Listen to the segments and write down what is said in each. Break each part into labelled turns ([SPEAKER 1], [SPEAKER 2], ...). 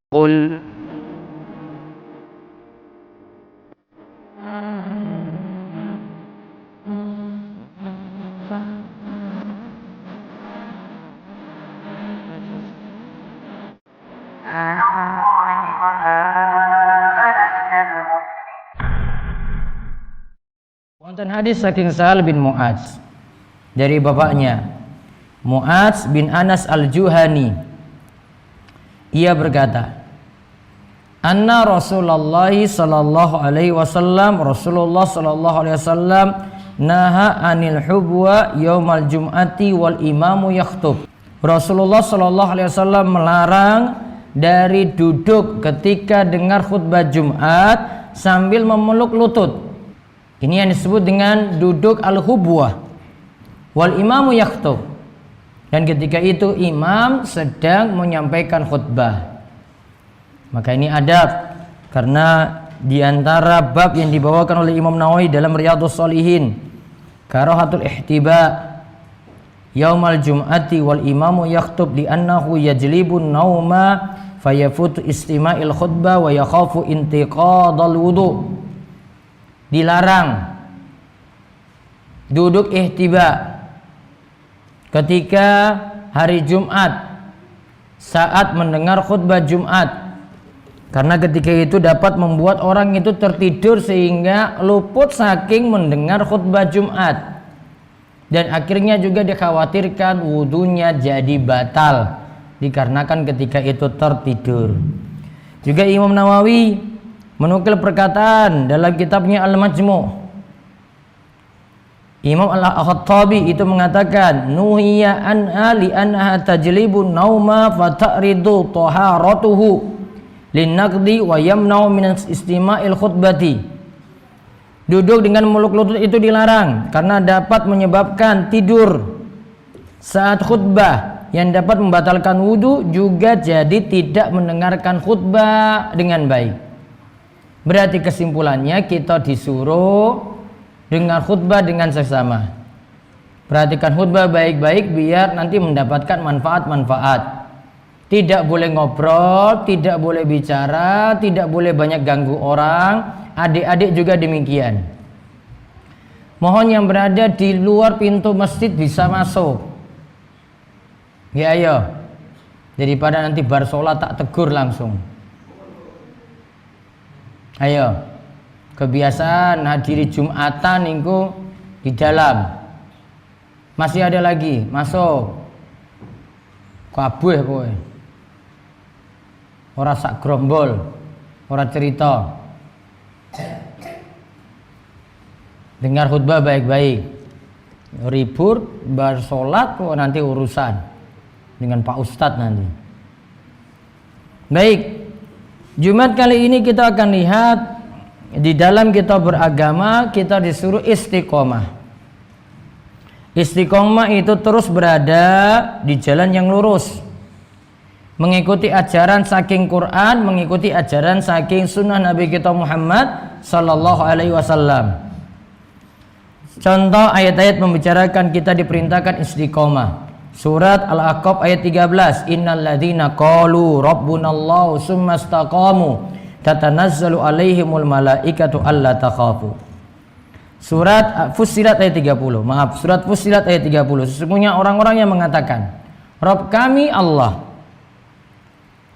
[SPEAKER 1] قل
[SPEAKER 2] wonten hadis saking Sahal bin Mu'adz dari bapaknya Mu'adz bin Anas al-Juhani, ia berkata, anna Rasulullah sallallahu alaihi wasallam naha anil hubwa yaumal jum'ati wal imamu yakhtub. Rasulullah sallallahu alaihi wasallam melarang dari duduk ketika dengar khutbah Jumat sambil memeluk lutut. Ini yang disebut dengan duduk al-hubwah. Wal imamu yakhtub. Dan ketika itu imam sedang menyampaikan khutbah. Maka ini adab, karena diantara bab yang dibawakan oleh Imam Nawawi dalam Riyadhus Shalihin, karahatul ihtiba yaumal jum'ati wal imamu yakhtub li'annahu yajlibun nauma fayafutu istima'il khutbah wa yakhafu intiqadal wudu. Dilarang duduk ihtiba ketika hari Jumat saat mendengar khutbah Jumat, karena ketika itu dapat membuat orang itu tertidur sehingga luput saking mendengar khutbah Jumat, dan akhirnya juga dikhawatirkan wudunya jadi batal dikarenakan ketika itu tertidur. Juga Imam Nawawi menukil perkataan dalam kitabnya Al-Majmu'. Imam Al-Khattabi itu mengatakan nuhiya anha li anha tajlibun nauma fa ta'ridu taharatuhu linnaqdi wa yamna'u min istima'il khutbati. Duduk dengan meluk lutut itu dilarang karena dapat menyebabkan tidur saat khutbah, yang dapat membatalkan wudu, juga jadi tidak mendengarkan khutbah dengan baik. Berarti kesimpulannya kita disuruh dengar khutbah dengan seksama. Perhatikan khutbah baik-baik biar nanti mendapatkan manfaat-manfaat. Tidak boleh ngobrol, tidak boleh bicara, tidak boleh banyak ganggu orang. Adik-adik juga demikian. Mohon yang berada di luar pintu masjid bisa masuk. Ya ayo. Daripada nanti bar sholat tak tegur langsung. Ayo. Kebiasaan hadiri Jumatan itu di dalam. Masih ada lagi, masuk. Kabeh kowe. Ora sak grombol, ora cerita. Dengar khutbah baik-baik. Ribut bar salat kok nanti urusan dengan Pak Ustadz nanti. Baik. Jumat kali ini kita akan lihat di dalam kita beragama kita disuruh istiqomah. Istiqomah itu terus berada di jalan yang lurus, mengikuti ajaran saking Quran, mengikuti ajaran saking sunnah Nabi kita Muhammad sallallahu alaihi wasallam. Contoh ayat-ayat membicarakan kita diperintahkan istiqomah. Surat Al-Aqab ayat 13, innal ladzina qalu rabbunallahu tsumma istaqamu tatanazzalu alaihimul malaikatu alla takhafu. Surat Fussilat ayat 30. Maaf, surat Fussilat ayat 30. Sesungguhnya orang-orang yang mengatakan, Rabb kami Allah.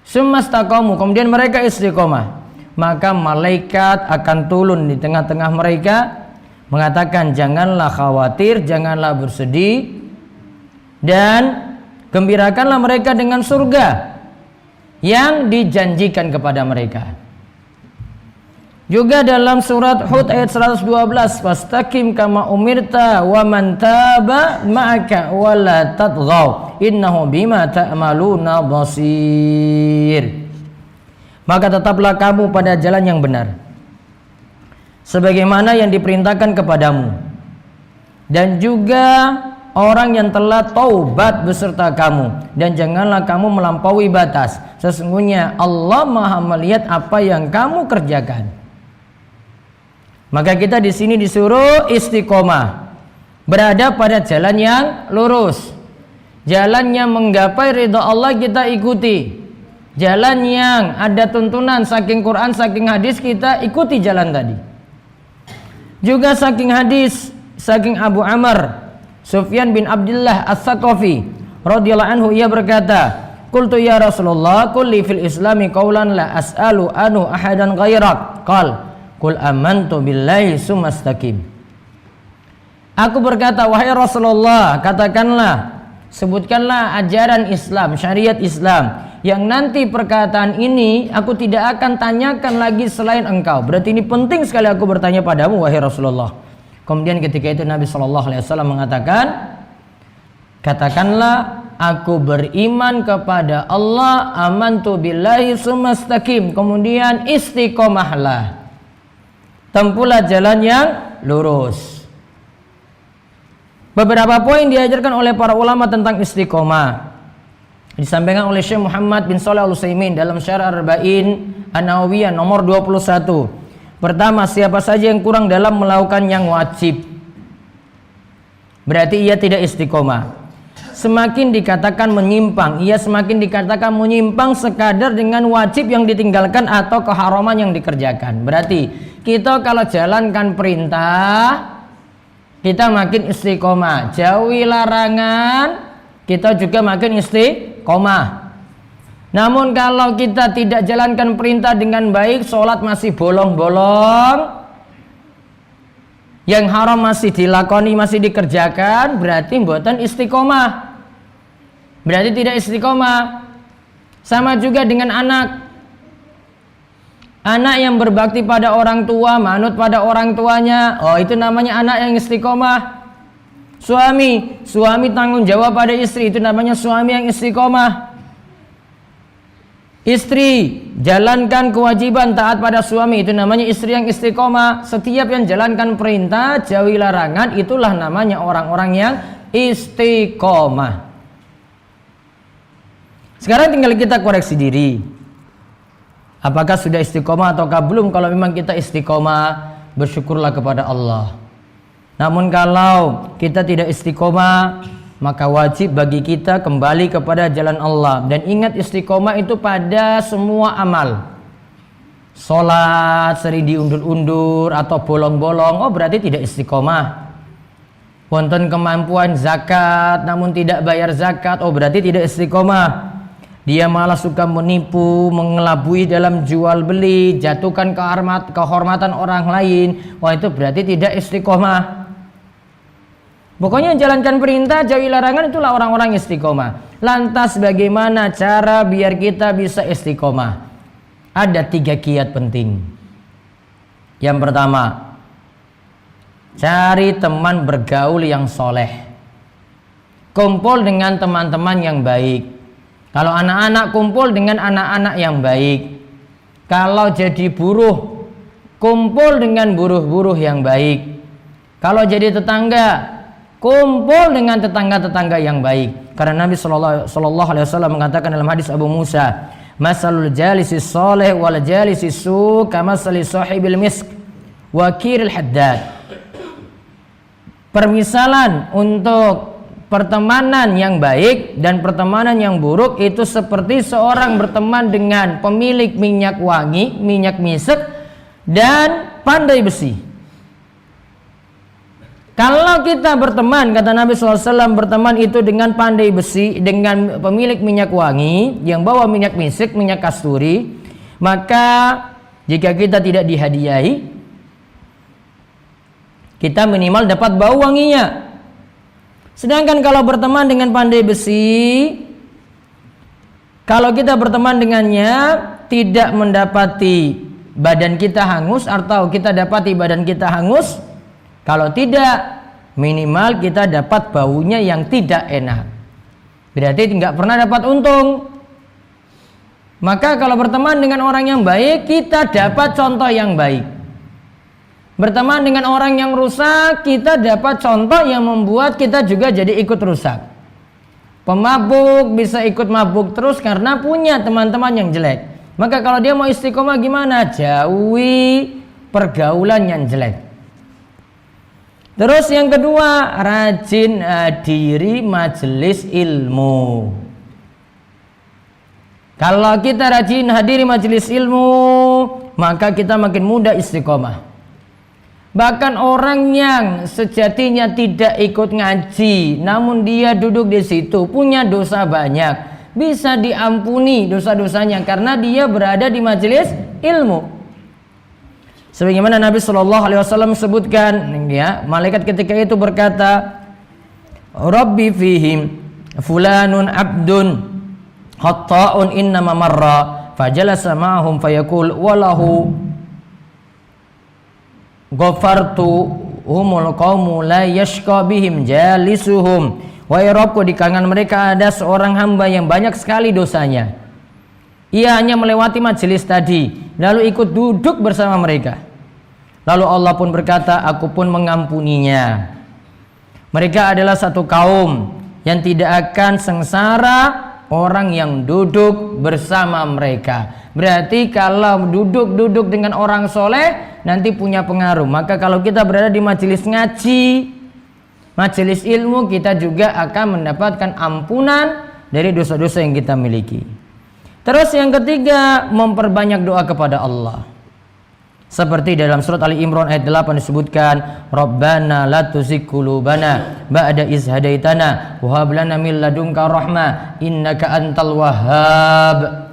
[SPEAKER 2] Tsumma istaqamu, kemudian mereka istiqomah, maka malaikat akan turun di tengah-tengah mereka mengatakan, janganlah khawatir, janganlah bersedih, dan gembirakanlah mereka dengan surga yang dijanjikan kepada mereka. Juga dalam surat Hud ayat 112, fastaqim kama umirta wa man taba ma'aka wa la tatghaw innahu bima ta'maluna basir. Maka tetaplah kamu pada jalan yang benar sebagaimana yang diperintahkan kepadamu, dan juga orang yang telah taubat beserta kamu, dan janganlah kamu melampaui batas. Sesungguhnya Allah Maha melihat apa yang kamu kerjakan. Maka kita di sini disuruh istiqomah, berada pada jalan yang lurus, jalan yang menggapai ridha Allah kita ikuti. jalan yang ada tuntunan saking Quran, saking hadis, kita ikuti jalan tadi. Juga saking hadis, saking Abu Amr Sufyan bin Abdullah As-Saqafi radhiyallahu anhu, ia berkata, qultu ya Rasulullah, qul li fil islami qawlan la as'alu anu ahadan ghairak. Qal qul amantu billahi summa istaqim. Aku berkata, wahai Rasulullah, katakanlah, sebutkanlah ajaran Islam, syariat Islam yang nanti perkataan ini aku tidak akan tanyakan lagi selain engkau. Berarti ini penting sekali aku bertanya padamu, wahai Rasulullah. Kemudian ketika itu Nabi SAW mengatakan, katakanlah, aku beriman kepada Allah, amantu billahi summa istaqim, kemudian istiqomahlah, tempuhlah jalan yang lurus. Beberapa poin diajarkan oleh para ulama tentang istiqomah disampaikan oleh Syekh Muhammad bin Shalih Al-Utsaimin dalam Syarah Arba'in An-Nawawiyah nomor 21. Pertama, siapa saja yang kurang dalam melakukan yang wajib, berarti ia tidak istiqomah. Semakin dikatakan menyimpang, ia semakin dikatakan menyimpang sekadar dengan wajib yang ditinggalkan atau keharaman yang dikerjakan. Berarti kita kalau jalankan perintah, kita makin istiqomah. Jauhi larangan, kita juga makin istiqomah. Namun kalau kita tidak jalankan perintah dengan baik, sholat masih bolong-bolong, yang haram masih dilakoni, masih dikerjakan, berarti mboten istiqomah, berarti tidak istiqomah. Sama juga dengan anak yang berbakti pada orang tua, manut pada orang tuanya, oh itu namanya anak yang istiqomah. Suami tanggung jawab pada istri, itu namanya suami yang istiqomah. Istri jalankan kewajiban taat pada suami, itu namanya istri yang istiqomah. Setiap yang jalankan perintah, jauhi larangan, itulah namanya orang-orang yang istiqomah. Sekarang tinggal kita koreksi diri, apakah sudah istiqomah ataukah belum. Kalau memang kita istiqomah, bersyukurlah kepada Allah. Namun kalau kita tidak istiqomah, maka wajib bagi kita kembali kepada jalan Allah. Dan ingat, istiqomah itu pada semua amal. Sholat sering diundur-undur atau bolong-bolong, oh berarti tidak istiqomah. Wonten kemampuan zakat namun tidak bayar zakat, oh berarti tidak istiqomah. Dia malah suka menipu, mengelabui dalam jual beli, jatuhkan kehormatan orang lain, wah itu berarti tidak istiqomah. Pokoknya jalankan perintah, jauhi larangan, itulah orang-orang istiqomah. Lantas bagaimana cara biar kita bisa istiqomah? Ada 3 kiat penting. Yang pertama, cari teman bergaul yang soleh. Kumpul dengan teman-teman yang baik. Kalau anak-anak, kumpul dengan anak-anak yang baik. Kalau jadi buruh, kumpul dengan buruh-buruh yang baik. Kalau jadi tetangga, kumpul dengan tetangga-tetangga yang baik. Karena Nabi sallallahu alaihi wasallam mengatakan dalam hadis Abu Musa, masalul jalisis soleh wal jalisis su kamasali sahibil misk wa kiril haddad. Permisalan untuk pertemanan yang baik dan pertemanan yang buruk itu seperti seorang berteman dengan pemilik minyak wangi, minyak misek, dan pandai besi. Kalau kita berteman, kata Nabi SAW, berteman itu dengan pandai besi, dengan pemilik minyak wangi yang bawa minyak misik, minyak kasturi, maka jika kita tidak dihadiahi, kita minimal dapat bau wanginya. Sedangkan kalau berteman dengan pandai besi, kalau kita berteman dengannya tidak mendapati badan kita hangus, atau kita dapati badan kita hangus, kalau tidak, minimal kita dapat baunya yang tidak enak. Berarti tidak pernah dapat untung. Maka kalau berteman dengan orang yang baik, kita dapat contoh yang baik. Berteman dengan orang yang rusak, kita dapat contoh yang membuat kita juga jadi ikut rusak. Pemabuk bisa ikut mabuk terus karena punya teman-teman yang jelek. Maka kalau dia mau istiqomah gimana? Jauhi pergaulan yang jelek. Terus yang kedua, rajin hadiri majelis ilmu. Kalau kita rajin hadiri majelis ilmu, maka kita makin mudah istiqomah. Bahkan orang yang sejatinya tidak ikut ngaji, namun dia duduk di situ, punya dosa banyak, bisa diampuni dosa-dosanya karena dia berada di majelis ilmu. Sebagaimana Nabi Shallallahu Alaihi Wasallam sebutkan, ya, malaikat ketika itu berkata, Rabbi fihim fulanun abdun hatta'un innama marra fajalasa ma'ahum fayaqul walahu ghafartu humul qaumu la yashqa bihim jalisuhum. Wahai Rabbku, di kalangan mereka ada seorang hamba yang banyak sekali dosanya. Ia hanya melewati majelis tadi lalu ikut duduk bersama mereka. Lalu Allah pun berkata, aku pun mengampuninya. Mereka adalah satu kaum yang tidak akan sengsara orang yang duduk bersama mereka. Berarti kalau duduk dengan orang soleh nanti punya pengaruh. Maka kalau kita berada di majelis ngaji, majelis ilmu, kita juga akan mendapatkan ampunan dari dosa-dosa yang kita miliki. Terus yang ketiga, memperbanyak doa kepada Allah. Seperti dalam surat Ali Imran ayat 8 disebutkan, Rabbana la tuzigh qulubana ba'da iz hadaitana wa hab lana min ladunka rahmah innaka antal wahhab.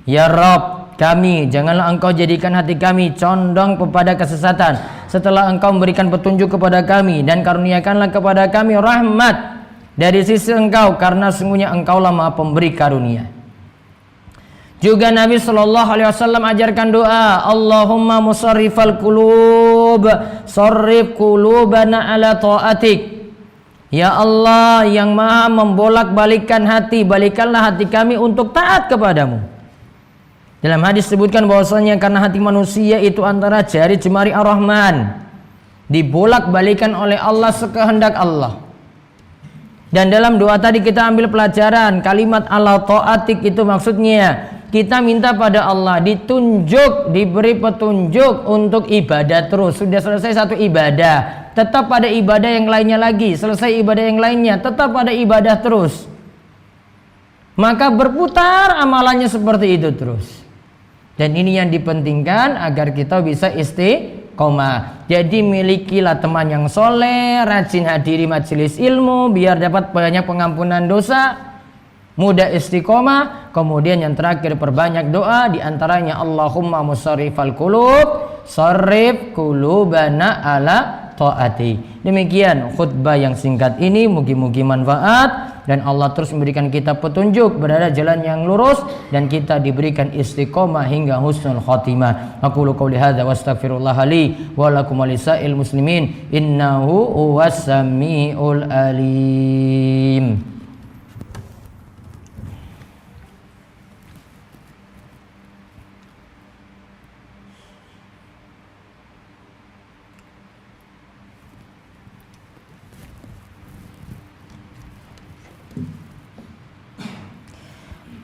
[SPEAKER 2] Ya Rabb kami, janganlah engkau jadikan hati kami condong kepada kesesatan setelah engkau memberikan petunjuk kepada kami, dan karuniakanlah kepada kami rahmat dari sisi engkau, karena sesungguhnya engkaulah maha pemberi karunia. Juga Nabi Shallallahu Alaihi Wasallam ajarkan doa, Allahumma musarrifal qulub, sarrif qulubana ala ta'atik. Ya Allah yang maha membolak-balikkan hati, balikkanlah hati kami untuk taat kepadamu. Dalam hadis disebutkan bahwasanya karena hati manusia itu antara jari jemari Ar-Rahman, dibolak-balikan oleh Allah sekehendak Allah. Dan dalam doa tadi kita ambil pelajaran kalimat ala ta'atik itu maksudnya kita minta pada Allah ditunjuk, diberi petunjuk untuk ibadah terus. Sudah selesai satu ibadah, tetap pada ibadah yang lainnya lagi. Selesai ibadah yang lainnya, tetap pada ibadah terus. Maka berputar amalannya seperti itu terus. Dan ini yang dipentingkan agar kita bisa istiqomah. Jadi milikilah teman yang soleh, rajin hadiri majelis ilmu, biar dapat banyak pengampunan dosa, mudah istiqomah. Kemudian yang terakhir, perbanyak doa, diantaranya Allahumma musarrifal qulub, sarrif qulubana ala ta'ati. Demikian khutbah yang singkat ini, mugi-mugi manfaat dan Allah terus memberikan kita petunjuk berada jalan yang lurus dan kita diberikan istiqomah hingga husnul khatimah. Aqulu qouli hadza wa astaghfirullah li wa lakum wa lisa'il muslimin innahu huwas samiul alim.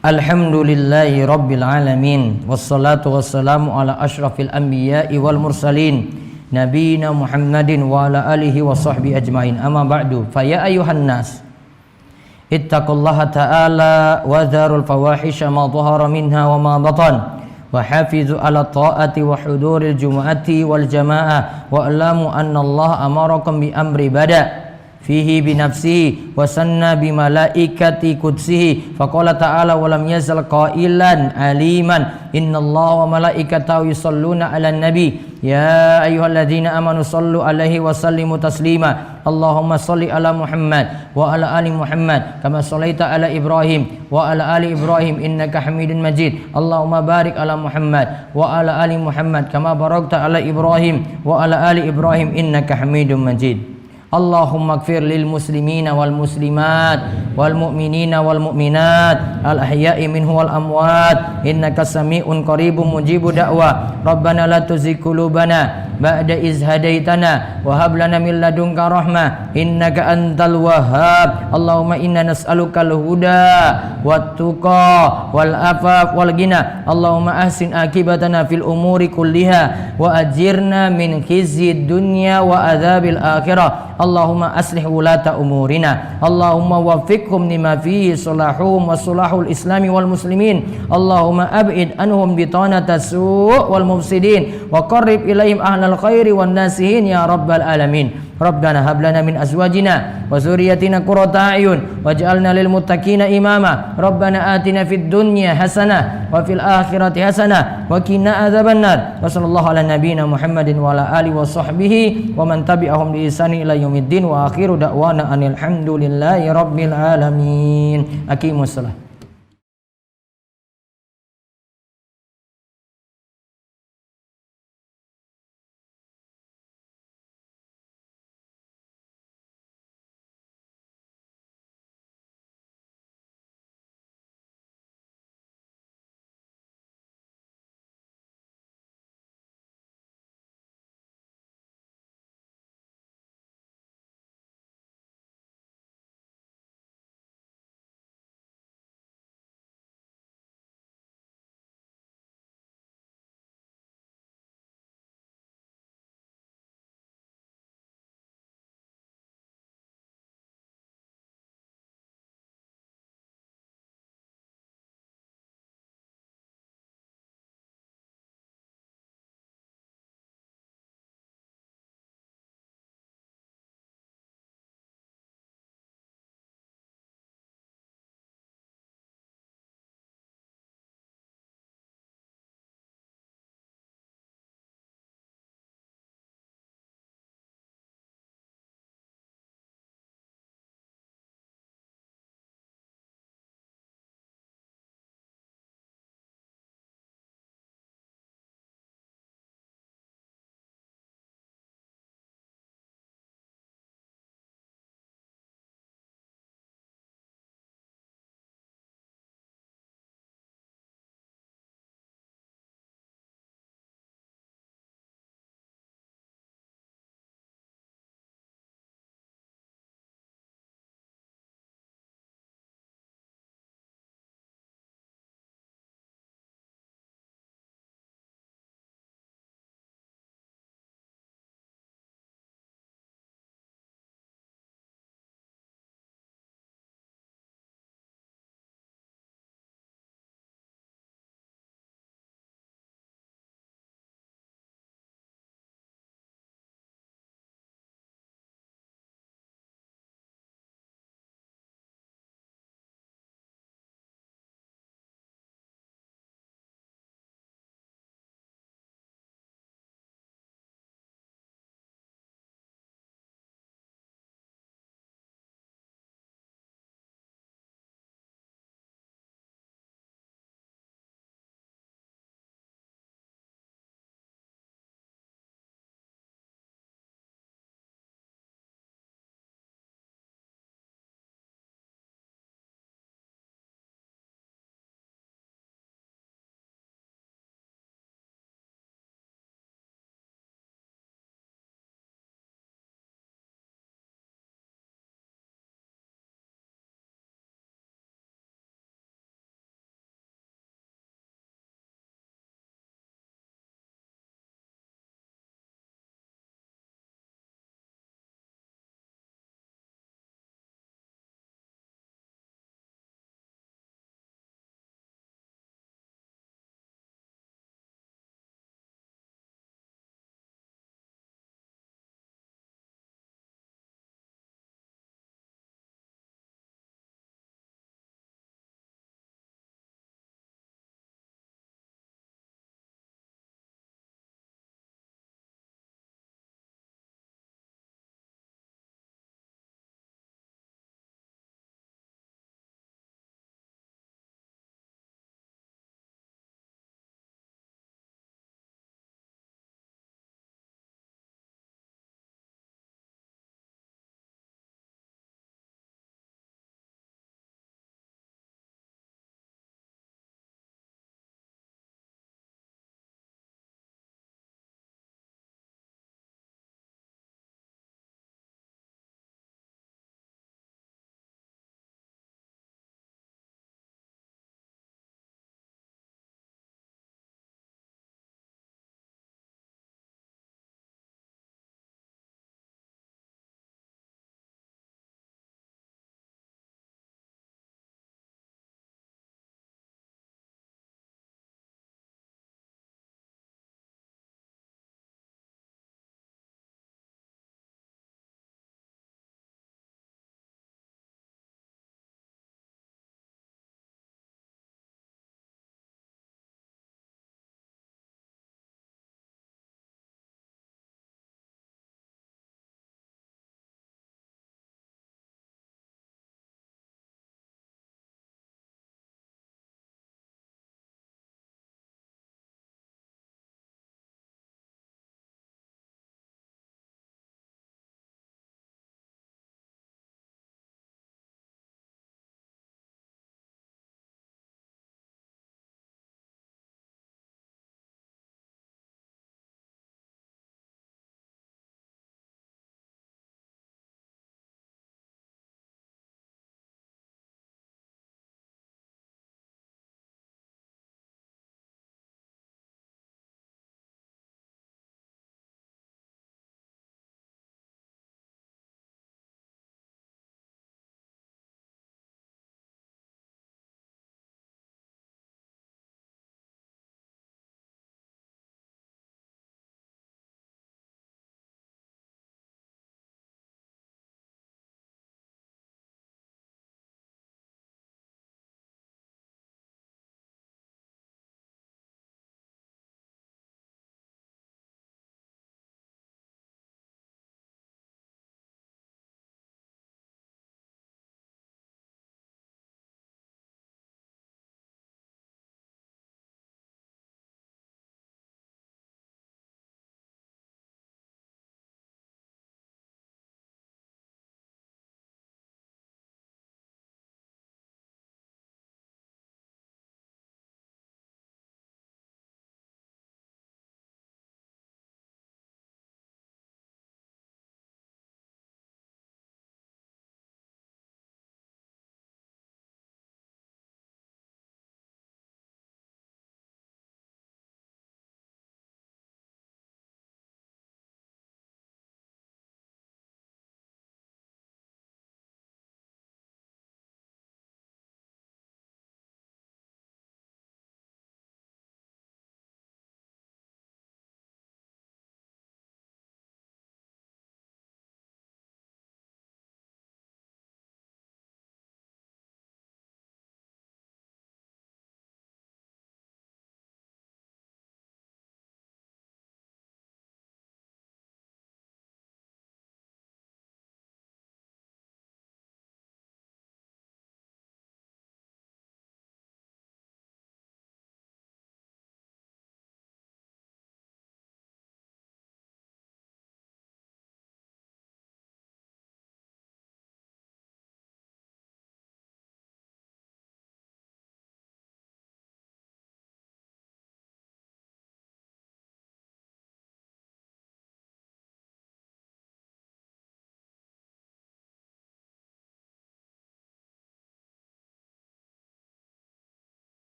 [SPEAKER 2] Alhamdulillahi rabbil alamin, wassalatu wassalamu ala ashrafil anbiya'i wal mursalin, nabiyina Muhammadin wa ala alihi wa sahbihi ajmain. Amma ba'du, fa ya ayuhan nas ittaqullaha ta'ala wa dharul fawahisha ma dhahara minha wa ma batan, wa hafizu ala ta'ati wa huduril jumu'ati wal jama'ah, wa alamu anna Allah amarakum bi amri bada fihi binafsihi wa sanna bi malaikati qudsihi faqala ta'ala wa lam yazal qailan aliman innallaha wa malaikatahu yusalluna 'alan nabi ya ayyuhalladzina amanu sallu 'alaihi wa sallimu taslima Allahumma salli ala Muhammad wa ala ali Muhammad kama shallaita ala Ibrahim wa ala ali Ibrahim innaka Hamidun Majid. Allahumma barik ala Muhammad wa ala ali Muhammad kama barakta ala Ibrahim wa ala ali Ibrahim innaka Hamidun Majid. Allahumma ighfir lil muslimina wal muslimat wal mu'minina wal mu'minat al ahya'i minhu wal amwat innaka sami'un qaribun mujibu da'wa. Rabbana la tuzigh qulubana ba'da iz hadaitana wa hab lana min ladunka rahmah innaka antal wahhab. Allahumma inna nas'alukal huda wat tuqa wal afaf wal ghina. Allahumma ahsin akibatana fil umuri kulliha wa ajirna min khizyid dunya wa adzabil akhirah. Allahumma aslih wulata umurina. Allahumma waffiqhum lima fihi salahuhum wa salahul islami wal muslimin. Allahumma ab'id anhum bitanata su' wal mufsidin wa qarrib ilaihim ahlal khairi wan nasihin ya rabbal alamin. Rabbana hab lana min azwajina wa dzurriyyatina qurrata a'yun waj'alna lil muttaqina imama. Rabbana atina fid dunya hasanah wa fil akhirati hasanah wa qina adzabannar. Wa sallallahu ala nabiyyina Muhammadin wa ala alihi wa sahbihi wa man tabi'ahum bi ihsani ila yaumiddin wa akhiru da'wana anil hamdulillahi rabbil alamin. Aqimussalah.